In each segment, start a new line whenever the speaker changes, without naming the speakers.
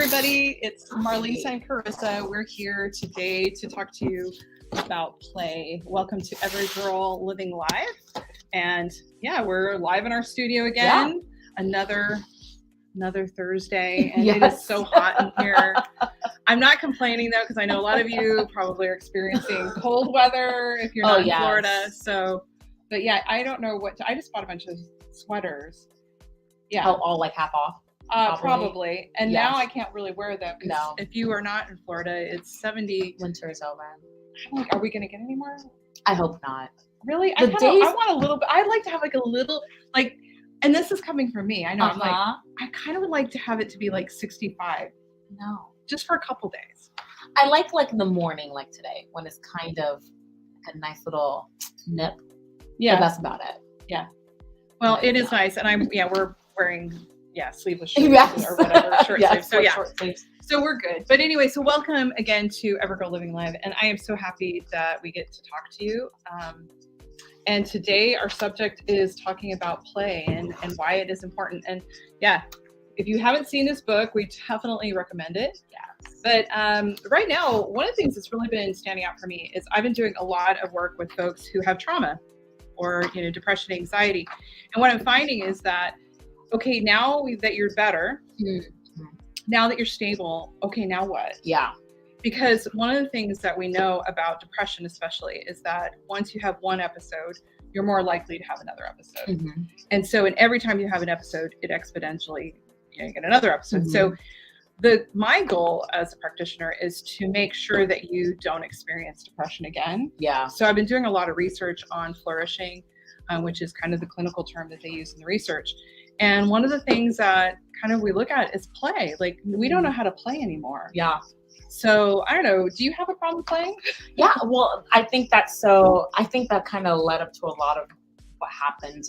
everybody. It's Marlys and Carissa. We're here today to talk to you about play. Welcome to Every Girl Living Live. And yeah, we're live in our studio again. Yeah. Another Thursday, and It is so hot in here. I'm not complaining though, because I know a lot of you probably are experiencing cold weather if you're not in Florida. So, but yeah, I don't know I just bought a bunch of sweaters.
Yeah. All like half off?
Probably. And now I can't really wear them. No. If you are not in Florida, it's 70.
Winter is over.
I'm like, are we going to get any more?
I hope not.
Really? I want a little bit. I'd like to have like a little, like, and this is coming from me. I know. I'm like, I kind of would like to have it to be like 65.
No.
Just for a couple days.
I like the morning, like today, when it's kind of like a nice little nip. Yeah. But that's about it.
Yeah. Well, it is nice. And we're wearing, sleeveless shirts or whatever, short sleeves. So short sleeves. So we're good. But anyway, so welcome again to Every Girl Living Live. And I am so happy that we get to talk to you. And today our subject is talking about play and why it is important. And if you haven't seen this book, we definitely recommend it.
Yes.
But right now, one of the things that's really been standing out for me is I've been doing a lot of work with folks who have trauma or, depression, anxiety. And what I'm finding is that, okay, now that you're better, now that you're stable, okay, now what?
Yeah.
Because one of the things that we know about depression especially is that once you have one episode, you're more likely to have another episode. Mm-hmm. And so every time you have an episode, it exponentially, you get another episode. Mm-hmm. So my goal as a practitioner is to make sure that you don't experience depression again.
Yeah.
So I've been doing a lot of research on flourishing, which is kind of the clinical term that they use in the research. And one of the things that kind of we look at is play. Like, we don't know how to play anymore.
Yeah.
So I don't know. Do you have a problem playing?
Yeah. Well, I think that kind of led up to a lot of what happened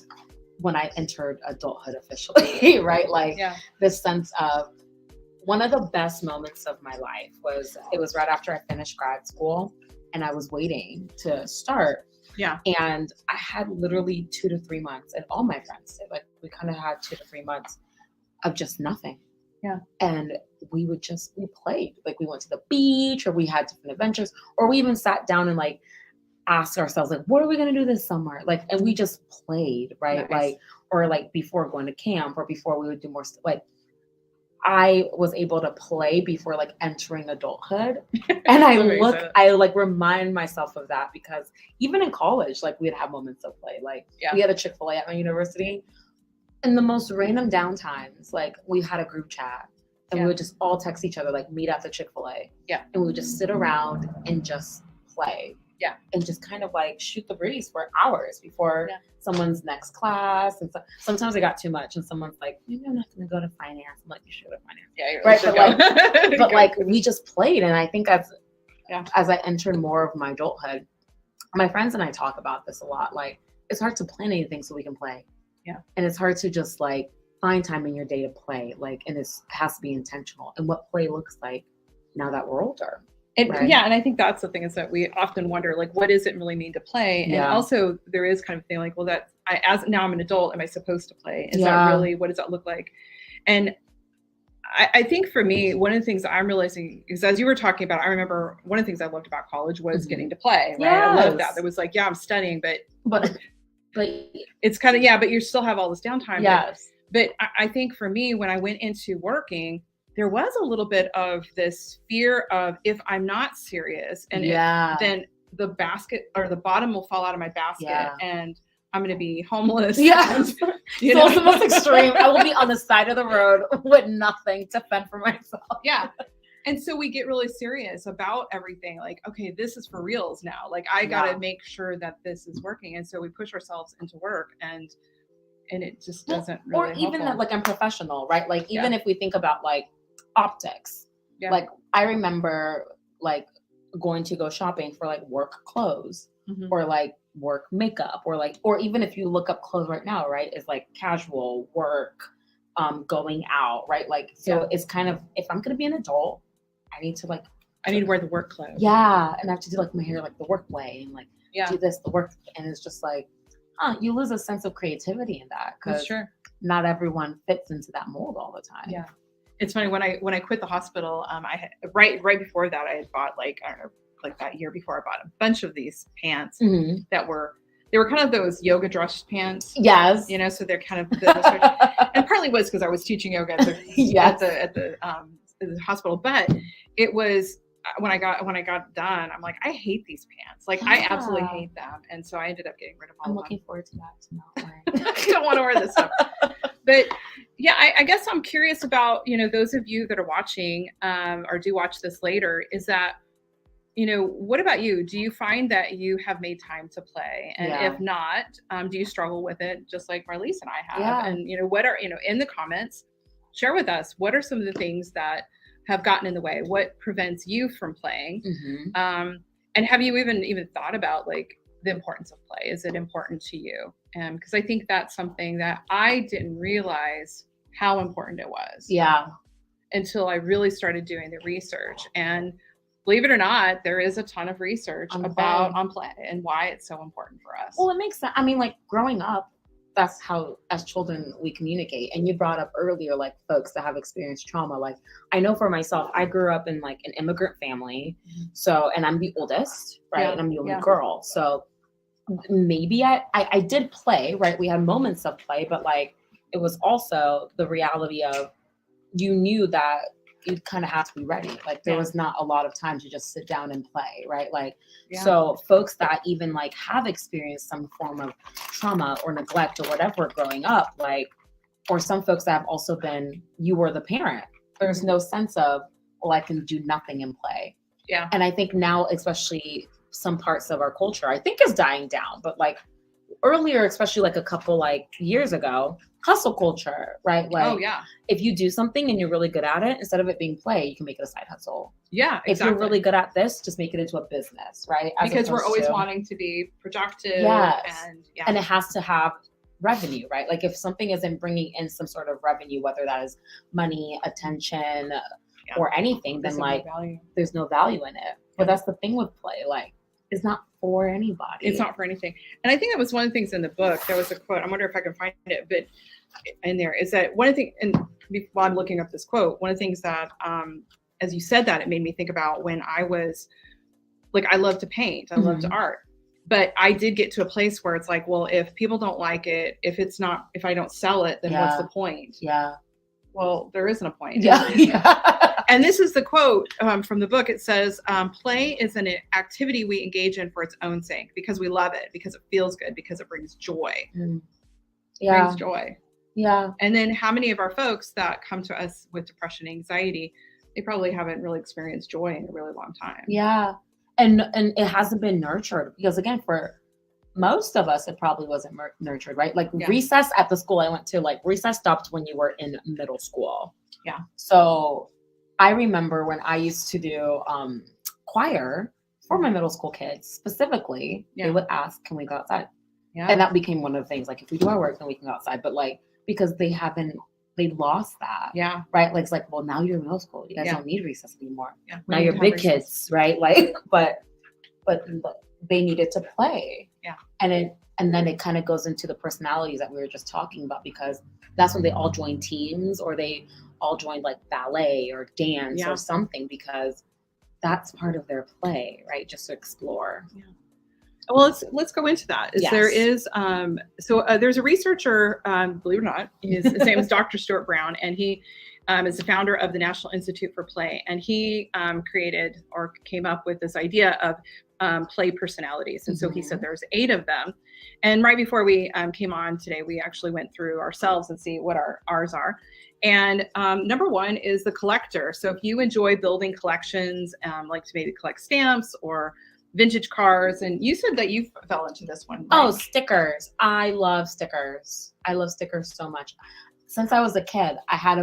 when I entered adulthood officially, right? Like this sense of one of the best moments of my life was right after I finished grad school and I was waiting to start.
Yeah.
And I had literally 2 to 3 months, and all my friends did. Like, we kind of had 2 to 3 months of just nothing.
Yeah.
And we played. Like, we went to the beach, or we had different adventures, or we even sat down and like asked ourselves, like, what are we going to do this summer? Like, and we just played, right? Nice. Like, or like before going to camp, or before we would do more stuff. Like, I was able to play before like entering adulthood. And I remind myself of that, because even in college, like, we'd have moments of play. Like, we had a Chick-fil-A at my university. In the most random downtimes, like, we had a group chat and we would just all text each other, like, meet at the Chick-fil-A.
Yeah.
And we would just sit around and just play.
Yeah.
And just kind of like shoot the breeze for hours before someone's next class. And so sometimes it got too much, and someone's like, maybe I'm not going to go to finance. I'm like, you should go to finance.
Yeah, you're
right. But like we just played. And I think as I entered more of my adulthood, my friends and I talk about this a lot. Like, it's hard to plan anything so we can play.
Yeah.
And it's hard to just like find time in your day to play. Like, and it has to be intentional. And what play looks like now that we're older.
And and I think that's the thing, is that we often wonder, like, what does it really mean to play? And also there is kind of a thing like, well, now I'm an adult, am I supposed to play? Is that really, what does that look like? And I think for me, one of the things that I'm realizing is, as you were talking about, I remember one of the things I loved about college was getting to play, right? Yes. I love that. There was like, I'm studying, but it's kind of, but you still have all this downtime.
Yes.
But I think for me, when I went into working, there was a little bit of this fear of, if I'm not serious, and then the basket or the bottom will fall out of my basket and I'm going to be homeless.
Yes. So it's the most extreme. I will be on the side of the road with nothing to fend for myself.
Yeah. And so we get really serious about everything. Like, okay, this is for reals now. Like, I got to make sure that this is working. And so we push ourselves into work, and it just doesn't really
Or even that, like, I'm professional, right? Like, even if we think about like optics, like, I remember like going to go shopping for like work clothes, or like work makeup, or even if you look up clothes right now, right, it's like casual work, going out, right? Like, so it's kind of, if I'm going to be an adult, I need to wear the work clothes. Yeah. And I have to do like my hair, like the work way, and like do this, the work. And it's just like, you lose a sense of creativity in that, because not everyone fits into that mold all the time.
Yeah. it's funny when I quit the hospital, I had, right before that I had bought like, I don't know, like that year before I bought a bunch of these pants that they were kind of those yoga dress pants.
Yes.
You know, so they're kind of, and partly was because I was teaching yoga at the hospital, but it was when I got done, I'm like, I hate these pants. Like I absolutely hate them. And so I ended up getting rid of all of them.
I'm looking forward to that tomorrow.
I don't want to wear this stuff. But yeah, I guess I'm curious about, you know, those of you that are watching or do watch this later, is that, you know, what about you? Do you find that you have made time to play? And if not, do you struggle with it just like Marlys and I have?
Yeah.
And, you know, what are, you know, in the comments, share with us, what are some of the things that have gotten in the way? What prevents you from playing? And have you even thought about like the importance of play? Is it important to you? Because I think that's something that I didn't realize how important it was.
Yeah.
Until I really started doing the research. And believe it or not, there is a ton of research on play and why it's so important for us.
Well, it makes sense. I mean, like growing up, that's how as children we communicate. And you brought up earlier, like folks that have experienced trauma. Like I know for myself, I grew up in like an immigrant family. So, and I'm the oldest, right? And I'm the only girl. So maybe I did play, right? We had moments of play, but like it was also the reality of you knew that you kind of have to be ready. Like there was not a lot of time to just sit down and play, right? Like, so folks that even like have experienced some form of trauma or neglect or whatever growing up, like, or some folks that have also been, you were the parent. There's no sense of, well, I can do nothing and play.
Yeah.
And I think now, especially some parts of our culture, I think is dying down, but like earlier, especially like a couple like years ago, hustle culture, right? Like, if you do something and you're really good at it, instead of it being play, you can make it a side hustle.
Yeah, exactly.
If you're really good at this, just make it into a business, right?
Because we're always wanting to be productive. And
it has to have revenue, right? Like if something isn't bringing in some sort of revenue, whether that is money, attention, or anything, then like there's no value in it. But that's the thing with play, like it's not for anybody.
It's not for anything. And I think that was one of the things in the book. There was a quote. I wonder if I can find it, but in there is that one of the things, and while I'm looking up this quote, one of the things that, as you said that, it made me think about when I was like, I love to paint, I love to art, but I did get to a place where it's like, well, if people don't like it, if I don't sell it, then what's the point?
Yeah.
Well, there isn't a point.
Yeah.
And this is the quote from the book. It says, play is an activity we engage in for its own sake, because we love it, because it feels good, because it brings joy. Brings joy.
Yeah.
And then how many of our folks that come to us with depression and anxiety, they probably haven't really experienced joy in a really long time.
Yeah. And it hasn't been nurtured, because again, for most of us, it probably wasn't nurtured, right? Like recess at the school I went to, like recess stopped when you were in middle school.
Yeah.
So I remember when I used to do choir for my middle school kids specifically, they would ask, can we go outside? Yeah. And that became one of the things, like if we do our work, then we can go outside. But like, because they lost that. Yeah. Right. Like, it's like, well, now you're in middle school. You guys don't need recess anymore. Yeah. Now you're big kids, right? Like, but they needed to play. Yeah. And then it kind of goes into the personalities that we were just talking about, because that's when they all join teams, or they all join like ballet or dance or something, because that's part of their play, right? Just to explore. Yeah.
Well, let's go into that. There is there's a researcher, believe it or not, his name is Dr. Stuart Brown, and he is the founder of the National Institute for Play, and he created or came up with this idea of play personalities. And so he said there's 8 of them. And right before we came on today, we actually went through ourselves and see what ours are. And number 1 is the collector. So if you enjoy building collections, like to maybe collect stamps or vintage cars, and you said that you fell into this one. Right?
Oh, stickers. I love stickers. I love stickers so much. Since I was a kid, I had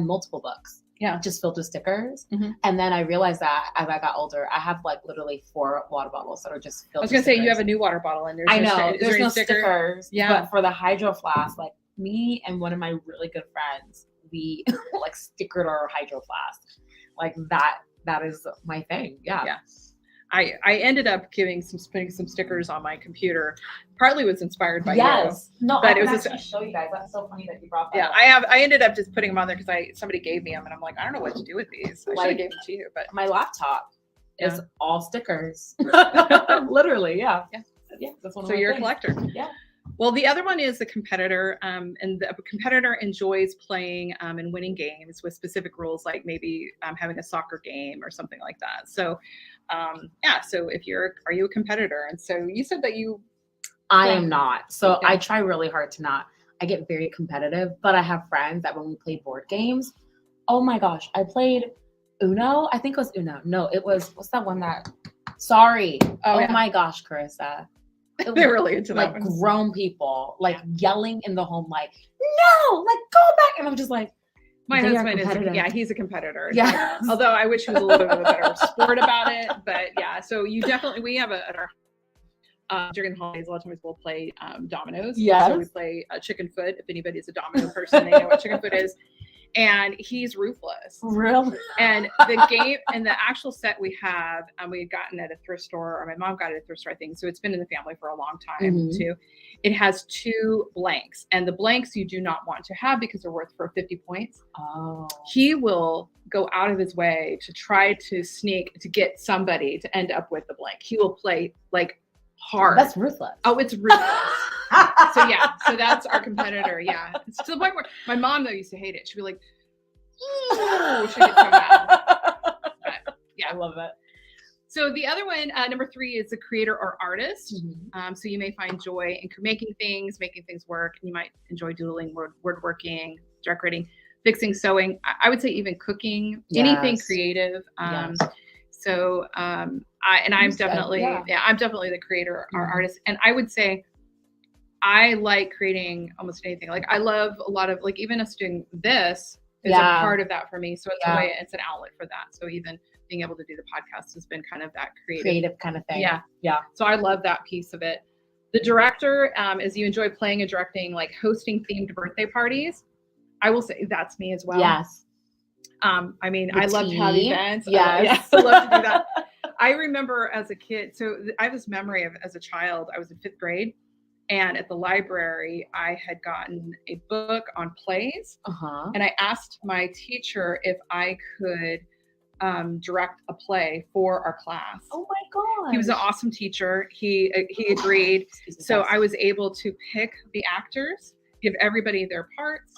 multiple books. Yeah. Just filled with stickers. And then I realized that as I got older, I have like literally 4 water bottles that are just filled with stickers.
I was going to say, you have a new water bottle and
there's no stickers. Yeah. But for the hydro flask, like me and one of my really good friends, we like stickered our hydro flask. Like that is my thing. Yeah. Yeah.
I ended up putting some stickers on my computer. Partly was inspired by you.
No,
but
I
it was
can
just,
actually show you guys. That's so funny that you brought that
yeah,
up.
I ended up just putting them on there because somebody gave me them and I'm like, I don't know what to do with these. I should have gave them to you, but
my laptop
Yeah.
is all stickers. Literally, yeah.
Yeah.
That's one of
so
my
you're
things.
a collector.
Yeah.
Well, the other one is the competitor, and the competitor enjoys playing and winning games with specific rules, like maybe having a soccer game or something like that. So, yeah. So, are you a competitor? And so you said that you.
I am not. So
Okay.
I try really hard to not. I get very competitive, but I have friends that when we play board games, oh my gosh, I played Uno. I think it was Uno. No, it was, what's that one that? Sorry. Oh
yeah.
my gosh, Carissa.
They're really into
like
that one.
grown people, like yelling in the home, like, no, like go back. And I'm just like,
my husband he's a competitor.
Yeah.
Although I wish he was a little bit of a better sport about it. But yeah, so we have at our during the holidays, a lot of times we'll play dominoes.
Yes.
So we play chicken foot. If anybody's a domino person, they know what chicken foot is. And he's ruthless.
Really?
And the game and the actual set we have, we had gotten at a thrift store, or my mom got it at a thrift store, I think. So it's been in the family for a long time too. It has 2 blanks, and the blanks you do not want to have because they're worth for 50 points.
Oh.
He will go out of his way to try to sneak to get somebody to end up with the blank. He will play like hard.
That's ruthless.
Oh, it's ruthless. So yeah, so that's our competitor. Yeah, it's to the point where my mom though used to hate it. She'd be like, "Oh," she'd get so mad. But yeah,
I love it.
So the other one, number 3, is a creator or artist. So you may find joy in making things work. You might enjoy doodling, woodworking, decorating, fixing, sewing. I would say even cooking, anything creative. So I'm definitely the creator or artist, and I would say I like creating almost anything. Like I love a lot of, like, even us doing this is a part of that for me. So it's a way, it's an outlet for that. So even being able to do the podcast has been kind of that creative
kind of thing.
Yeah. So I love that piece of it. The director is you enjoy playing and directing, like hosting themed birthday parties. I will say that's me as well.
Yes.
I mean, I love to have events.
Yes.
I love to do that. I remember as a kid, so I have this memory of as a child, I was in 5th grade, and at the library, I had gotten a book on plays, and I asked my teacher if I could direct a play for our class.
Oh my God.
He was an awesome teacher. He agreed. So I was able to pick the actors, give everybody their parts.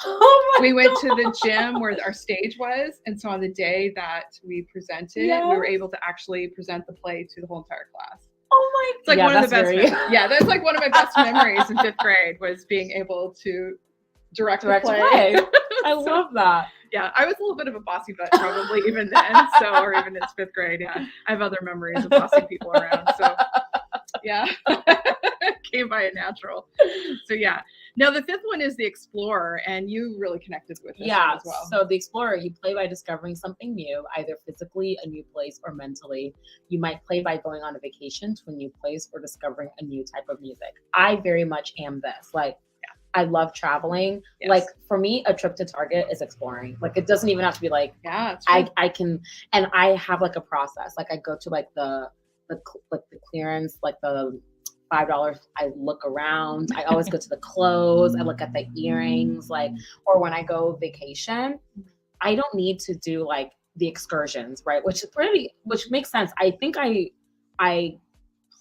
We went to the gym where our stage was. And so on the day that we presented, we were able to actually present the play to the whole entire class.
Oh my!
It's like one of the best. That's like one of my best memories in 5th grade was being able to direct a play.
I love that.
Yeah, I was a little bit of a bossy butt probably even then. So, or even in 5th grade. Yeah, I have other memories of bossing people around. So, yeah, came by it natural. So, yeah. Now the 5th one is the explorer, and you really connected with this one as well.
So the explorer, you play by discovering something new, either physically, a new place, or mentally. You might play by going on a vacation to a new place or discovering a new type of music. I very much am this. Like, I love traveling. Yes. Like for me, a trip to Target is exploring. Like it doesn't even have to be like, I can, and I have like a process. Like I go to like the clearance, like the $5. I look around. I always go to the clothes. I look at the earrings, like, or when I go vacation, I don't need to do like the excursions, right? Which makes sense. I think I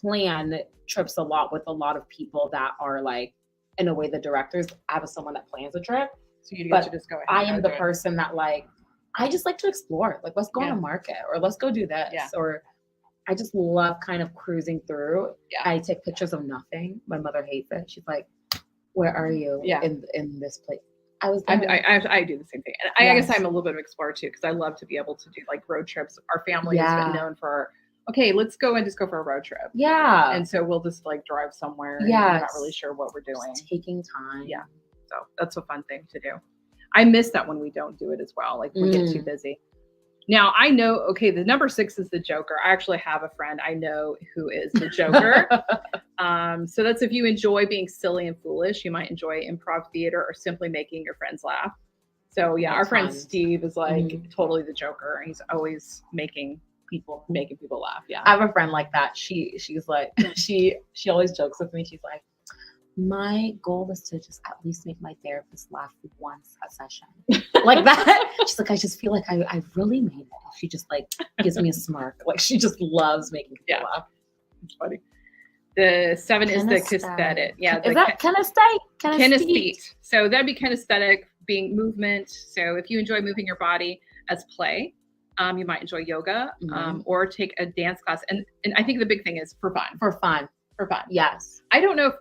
plan trips a lot with a lot of people that are like, in a way, the directors. I have someone that plans a trip.
So you get to just go ahead.
I am the person that like, I just like to explore. Like, let's go on a market, or let's go do this, or I just love kind of cruising through. Yeah. I take pictures of nothing. My mother hates it. She's like, "Where are you in this place?" I
do the same thing, and I guess I'm a little bit of an explorer too, because I love to be able to do like road trips. Our family has been known for, let's go and just go for a road trip. Yeah, and so we'll just like drive somewhere. Yeah, we're not really sure what we're doing.
Just taking time.
Yeah, so that's a fun thing to do. I miss that when we don't do it as well. Like we get too busy. Now, I know, the number 6 is the Joker. I actually have a friend I know who is the Joker. So that's if you enjoy being silly and foolish, you might enjoy improv theater or simply making your friends laugh. So, yeah, our friend Steve is like totally the Joker. He's always making
people.
Making people laugh. Yeah.
I have a friend like that. She's like, she always jokes with me. She's like, my goal is to just at least make my therapist laugh once a session. Like that. She's like, I just feel like I really made it. She just like gives me a smirk. Like she just loves making people laugh.
It's funny. The 7 is the kinesthetic. Yeah.
Is that kinesthetic?
Kinesthete. So that'd be kinesthetic, being movement. So if you enjoy moving your body as play, you might enjoy yoga, or take a dance class. And I think the big thing is for fun.
For fun.
Yes. I don't know if,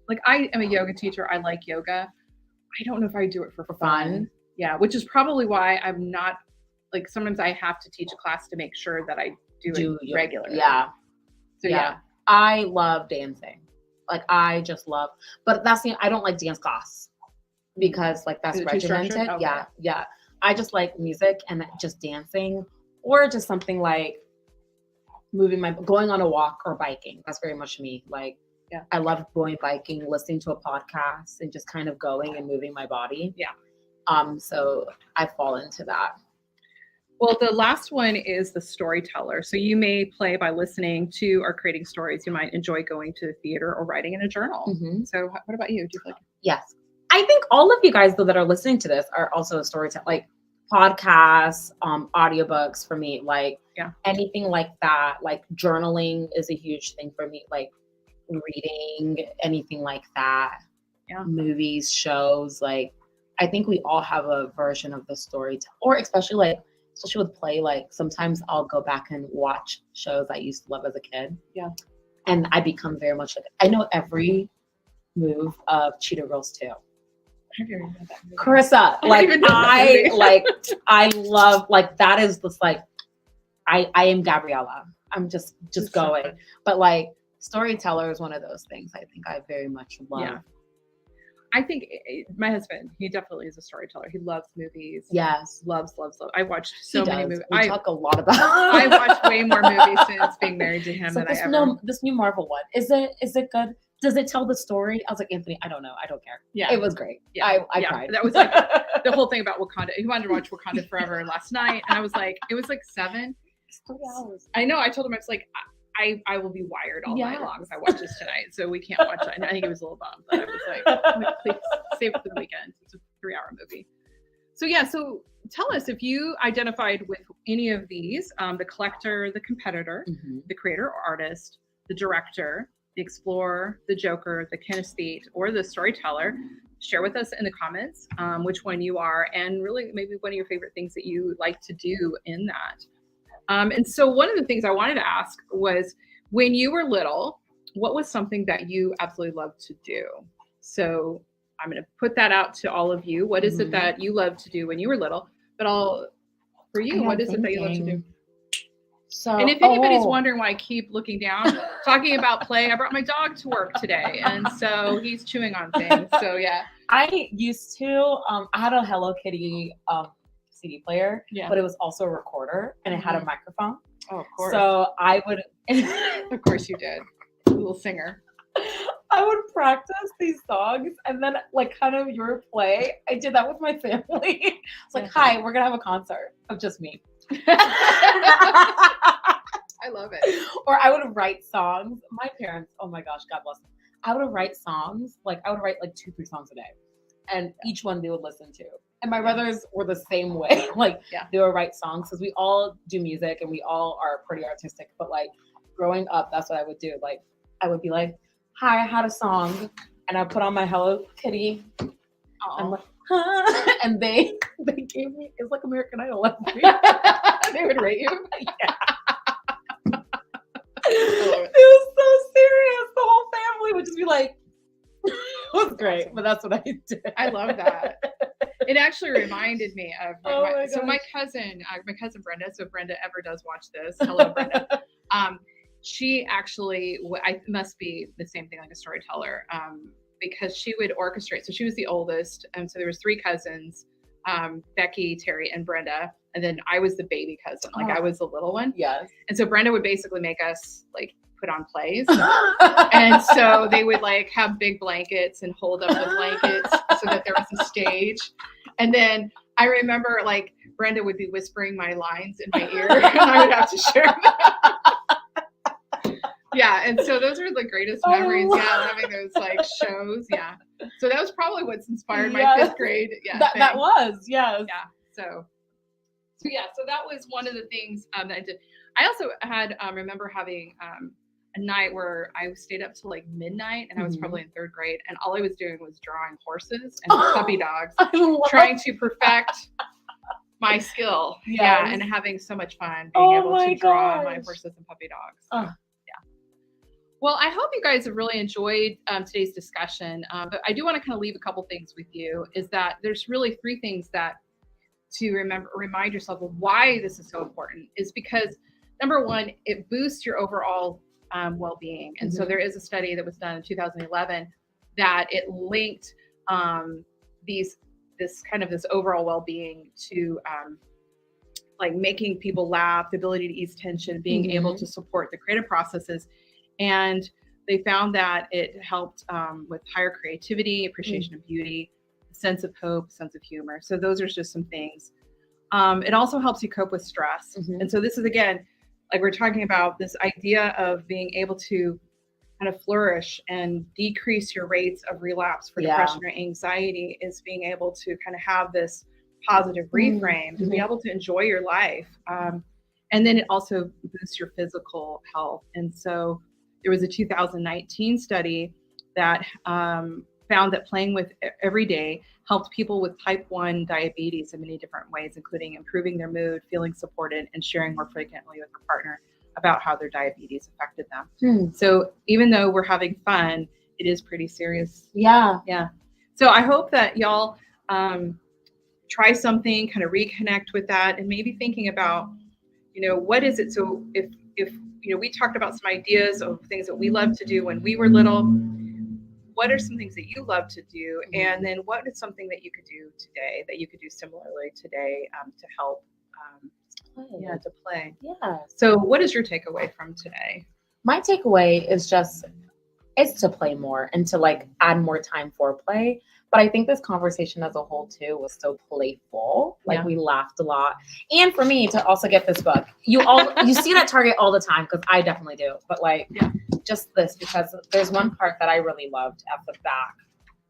like, I am a yoga teacher. I like yoga. I don't know if I do it for fun. Yeah. Which is probably why I'm not, like, sometimes I have to teach a class to make sure that I do it regularly.
Yeah.
So yeah.
I love dancing. Like I just love, but I don't like dance class because like that's regimented. Okay. Yeah. I just like music and just dancing, or just something like going on a walk or biking. That's very much me. Like, I love going biking, listening to a podcast, and just kind of going and moving my body.
Yeah.
So I fall into that.
Well, the last one is the storyteller. So you may play by listening to or creating stories. You might enjoy going to the theater or writing in a journal. Mm-hmm. So what about you? Do you feel like?
Yes. I think all of you guys, though, that are listening to this are also a storyteller, like podcasts, audiobooks for me, like anything like that. Like journaling is a huge thing for me, like reading, anything like that.
Yeah.
Movies, shows, like I think we all have a version of the story, or especially with play, like sometimes I'll go back and watch shows I used to love as a kid.
Yeah.
And I become very much like, I know every move of Cheetah Girls 2.
I've never read that movie.
Carissa, I love, like, that is just like, I am Gabriella. I'm just going. But like storyteller is one of those things I think I very much love.
Yeah. I think my husband, he definitely is a storyteller. He loves movies.
Yes.
Loves. I watched so many movies.
We talk a lot about
I watched way more movies since being married to him than I ever.
This new Marvel one. Is it good? Does it tell the story? I was like, Anthony, I don't know. I don't care. Yeah. It was great. Yeah. I cried.
That was like the whole thing about Wakanda. He wanted to watch Wakanda Forever last night. And I was like, it was like 7.
It's 3 hours.
I know. I told him, I was like, I will be wired all night long if I watch this tonight. So we can't watch it. And I think he was a little bummed, but I was like, please save it for the weekend. It's a 3-hour movie. So yeah, so tell us if you identified with any of these, the collector, the competitor, the creator or artist, the director, the explorer, the joker, the kinesthete, or the storyteller. Share with us in the comments which one you are, and really maybe one of your favorite things that you like to do in that. And so one of the things I wanted to ask was, when you were little, what was something that you absolutely loved to do? So I'm going to put that out to all of you. What is it that you loved to do when you were little? But for you, what is it that you love to do?
So,
and if anybody's wondering why I keep looking down, talking about play, I brought my dog to work today. And so he's chewing on things. So yeah.
I used to, I had a Hello Kitty CD player, but it was also a recorder and it had a microphone.
Oh, of course.
So I would,
of course you did, a little singer.
I would practice these songs, and then like kind of your play. I did that with my family. It's like, hi, we're gonna have a concert of just me.
I love it.
Or I would write songs. My parents, oh my gosh, God bless them. I would write songs. Like I would write like 2-3 songs a day, and each one they would listen to. And my brothers were the same way. Like they would write songs because we all do music and we all are pretty artistic. But like growing up, that's what I would do. Like I would be like, hi, I had a song, and I put on my Hello Kitty. I'm like, huh? And they gave me, it's like American Idol.
They would rate you.
Yeah. It was so serious. The whole family would just be like, it was great. Awesome. But that's what I did.
I love that. It actually reminded me of my cousin Brenda. So if Brenda ever does watch this, hello Brenda. She actually, must be the same thing, like a storyteller, because she would orchestrate. So she was the oldest, and so there was 3 cousins, Becky, Terry, and Brenda, and then I was the baby cousin, like I was the little one.
Yes.
And so Brenda would basically make us like put on plays, and so they would like have big blankets and hold up the blankets so that there was a stage. And then I remember like Brenda would be whispering my lines in my ear and I would have to share them. Yeah, and so those are the greatest memories. Yeah, having those like shows. Yeah, so that was probably what's inspired my 5th grade. Yeah,
that was
yeah. So that was one of the things that I did. I also had remember having a night where I stayed up till like midnight, and I was probably in 3rd grade, and all I was doing was drawing horses and puppy dogs, trying to perfect my skill. Yes. Yeah, and having so much fun being able to draw my horses and puppy dogs. So, well, I hope you guys have really enjoyed today's discussion. But I do want to kind of leave a couple things with you. Is that there's really 3 things that to remind yourself of why this is so important. Is because number 1, it boosts your overall well-being. And so there is a study that was done in 2011 that it linked this overall well-being to like making people laugh, the ability to ease tension, being able to support the creative processes. And they found that it helped with higher creativity, appreciation of beauty, sense of hope, sense of humor. So those are just some things. It also helps you cope with stress. And so this is, again, like we're talking about this idea of being able to kind of flourish and decrease your rates of relapse for depression or anxiety is being able to kind of have this positive reframe and be able to enjoy your life. And then it also boosts your physical health. And so there was a 2019 study that found that playing with every day helped people with type 1 diabetes in many different ways, including improving their mood, feeling supported, and sharing more frequently with their partner about how their diabetes affected them. So even though we're having fun, it is pretty serious. Yeah. So I hope that y'all try something, kind of reconnect with that, and maybe thinking about, what is it? So if we talked about some ideas of things that we loved to do when we were little. What are some things that you love to do? And then what is something that you could do today that you could do similarly today to help to play? Yeah. So what is your takeaway from today?
My takeaway is to play more and to like add more time for play. But I think this conversation as a whole too was so playful. Like we laughed a lot. And for me to also get this book, you see it at Target all the time, because I definitely do. But just this, because there's one part that I really loved at the back.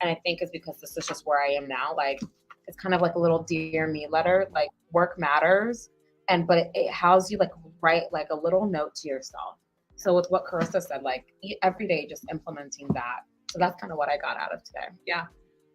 And I think it's because this is just where I am now. Like it's kind of like a little Dear Me letter, like work matters. But it has you like write like a little note to yourself. So with what Carissa said, like every day, just implementing that. So that's kind of what I got out of today.
Yeah.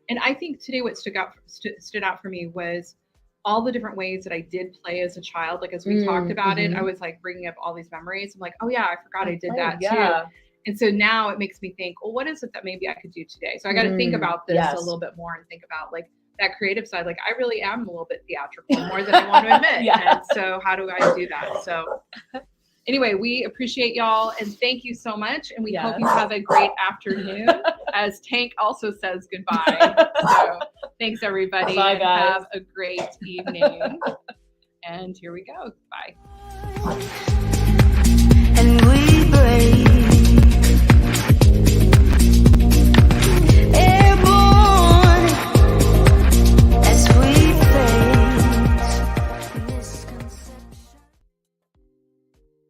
And I think today what stood out for me was all the different ways that I did play as a child. Like as we talked about it, I was like bringing up all these memories. I'm like, oh yeah, I forgot I did that too. And so now it makes me think, well, what is it that maybe I could do today? So I got to think about this a little bit more and think about like that creative side. Like I really am a little bit theatrical, more than I want to admit. And so how do I do that? So anyway, we appreciate y'all and thank you so much. And we hope you have a great afternoon. As Tank also says goodbye. So thanks everybody.
Bye guys.
Have a great evening. And here we go. Bye.